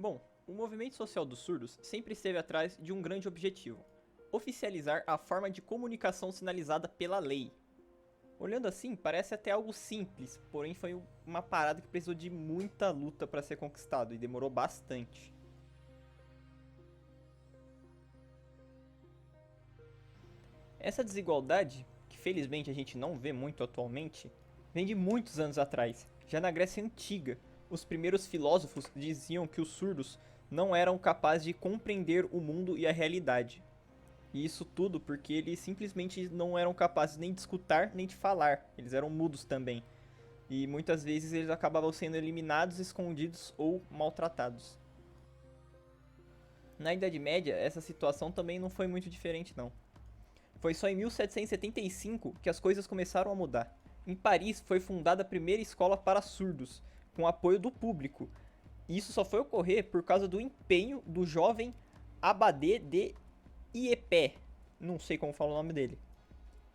Bom, o movimento social dos surdos sempre esteve atrás de um grande objetivo: oficializar a forma de comunicação sinalizada pela lei. Olhando assim, parece até algo simples, porém foi uma parada que precisou de muita luta para ser conquistado e demorou bastante. Essa desigualdade, que felizmente a gente não vê muito atualmente, vem de muitos anos atrás. Já na Grécia Antiga, os primeiros filósofos diziam que os surdos não eram capazes de compreender o mundo e a realidade. E isso tudo porque eles simplesmente não eram capazes nem de escutar nem de falar, eles eram mudos também. E muitas vezes eles acabavam sendo eliminados, escondidos ou maltratados. Na Idade Média, essa situação também não foi muito diferente não. Foi só em 1775 que as coisas começaram a mudar. Em Paris foi fundada a primeira escola para surdos, com apoio do público. E isso só foi ocorrer por causa do empenho do jovem Abbé de Iepé, não sei como fala o nome dele,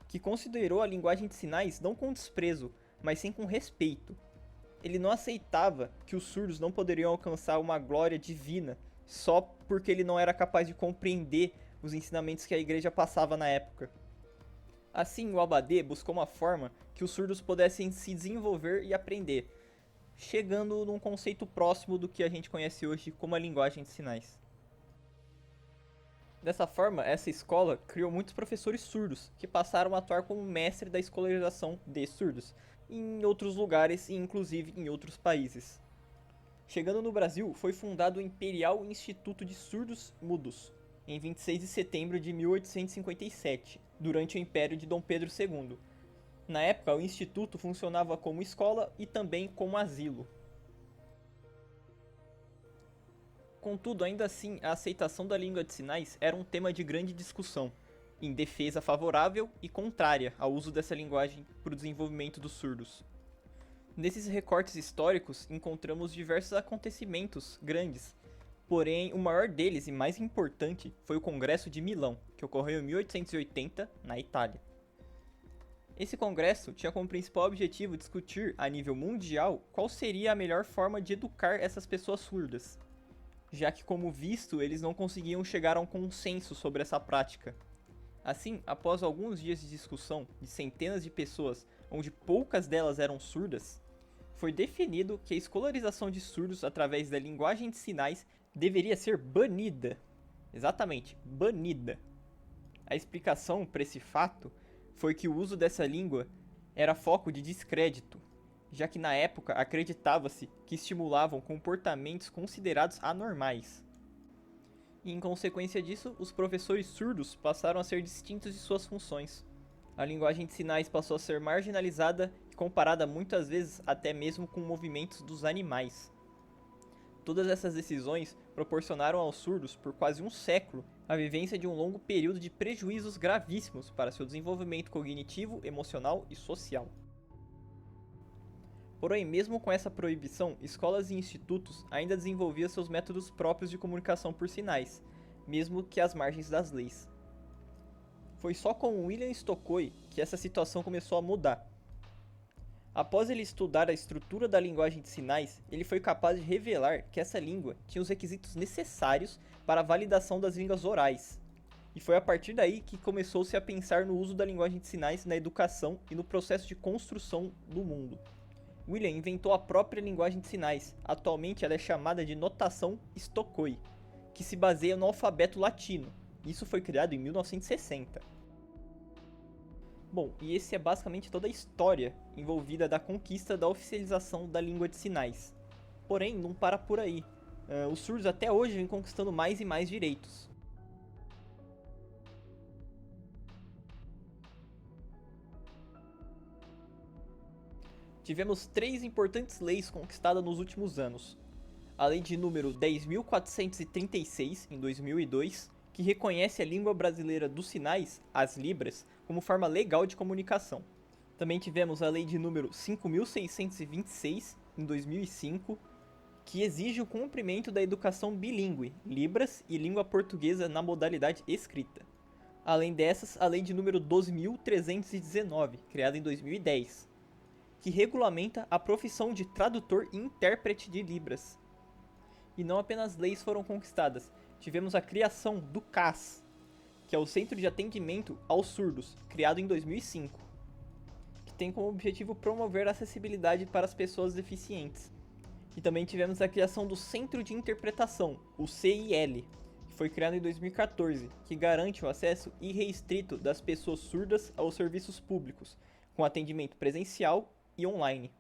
que considerou a linguagem de sinais não com desprezo, mas sim com respeito. Ele não aceitava que os surdos não poderiam alcançar uma glória divina só porque ele não era capaz de compreender os ensinamentos que a igreja passava na época. Assim, o Abbé buscou uma forma que os surdos pudessem se desenvolver e aprender, chegando num conceito próximo do que a gente conhece hoje como a linguagem de sinais. Dessa forma, essa escola criou muitos professores surdos, que passaram a atuar como mestre da escolarização de surdos, em outros lugares e inclusive em outros países. Chegando no Brasil, foi fundado o Imperial Instituto de Surdos Mudos, em 26 de setembro de 1857, durante o Império de Dom Pedro II. Na época, o instituto funcionava como escola e também como asilo. Contudo, ainda assim, a aceitação da língua de sinais era um tema de grande discussão, em defesa favorável e contrária ao uso dessa linguagem para o desenvolvimento dos surdos. Nesses recortes históricos, encontramos diversos acontecimentos grandes, porém o maior deles e mais importante foi o Congresso de Milão, que ocorreu em 1880, na Itália. Esse congresso tinha como principal objetivo discutir, a nível mundial, qual seria a melhor forma de educar essas pessoas surdas, já que, como visto, eles não conseguiam chegar a um consenso sobre essa prática. Assim, após alguns dias de discussão de centenas de pessoas, onde poucas delas eram surdas, foi definido que a escolarização de surdos através da linguagem de sinais deveria ser banida. Exatamente, banida. A explicação para esse fato foi que o uso dessa língua era foco de descrédito, já que na época acreditava-se que estimulavam comportamentos considerados anormais. E em consequência disso, os professores surdos passaram a ser distintos de suas funções. A linguagem de sinais passou a ser marginalizada e comparada muitas vezes até mesmo com movimentos dos animais. Todas essas decisões proporcionaram aos surdos, por quase um século, a vivência de um longo período de prejuízos gravíssimos para seu desenvolvimento cognitivo, emocional e social. Porém, mesmo com essa proibição, escolas e institutos ainda desenvolviam seus métodos próprios de comunicação por sinais, mesmo que às margens das leis. Foi só com William Stokely que essa situação começou a mudar. Após ele estudar a estrutura da linguagem de sinais, ele foi capaz de revelar que essa língua tinha os requisitos necessários para a validação das línguas orais. E foi a partir daí que começou-se a pensar no uso da linguagem de sinais na educação e no processo de construção do mundo. William inventou a própria linguagem de sinais, atualmente ela é chamada de notação Stokely, que se baseia no alfabeto latino. Isso foi criado em 1960. Bom, e esse é basicamente toda a história envolvida da conquista da oficialização da língua de sinais. Porém, não para por aí. Os surdos até hoje vêm conquistando mais e mais direitos. Tivemos 3 importantes leis conquistadas nos últimos anos. A lei de número 10.436, em 2002, que reconhece a língua brasileira dos sinais, as Libras, como forma legal de comunicação. Também tivemos a lei de número 5.626, em 2005, que exige o cumprimento da educação bilíngue, Libras e língua portuguesa na modalidade escrita. Além dessas, a lei de número 12.319, criada em 2010, que regulamenta a profissão de tradutor e intérprete de Libras. E não apenas leis foram conquistadas, tivemos a criação do CAS, que é o Centro de Atendimento aos Surdos, criado em 2005, que tem como objetivo promover a acessibilidade para as pessoas deficientes. E também tivemos a criação do Centro de Interpretação, o CIL, que foi criado em 2014, que garante o acesso irrestrito das pessoas surdas aos serviços públicos, com atendimento presencial e online.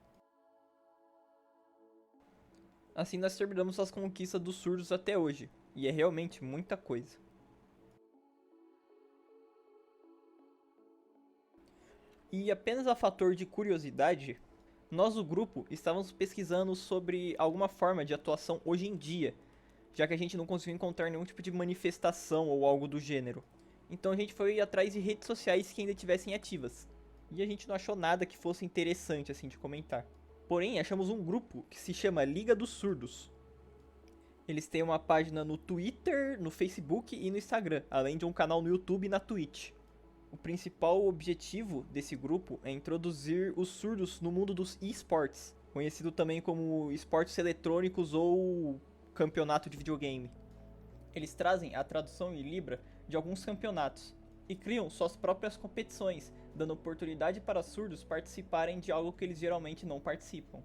Assim nós terminamos as conquistas dos surdos até hoje, e é realmente muita coisa. E apenas a fator de curiosidade, nós do grupo estávamos pesquisando sobre alguma forma de atuação hoje em dia, já que a gente não conseguiu encontrar nenhum tipo de manifestação ou algo do gênero. Então a gente foi atrás de redes sociais que ainda tivessem ativas, e a gente não achou nada que fosse interessante assim de comentar. Porém, achamos um grupo que se chama Liga dos Surdos. Eles têm uma página no Twitter, no Facebook e no Instagram, além de um canal no YouTube e na Twitch. O principal objetivo desse grupo é introduzir os surdos no mundo dos esportes, conhecido também como esportes eletrônicos ou campeonato de videogame. Eles trazem a tradução em Libra de alguns campeonatos e criam suas próprias competições, dando oportunidade para surdos participarem de algo que eles geralmente não participam.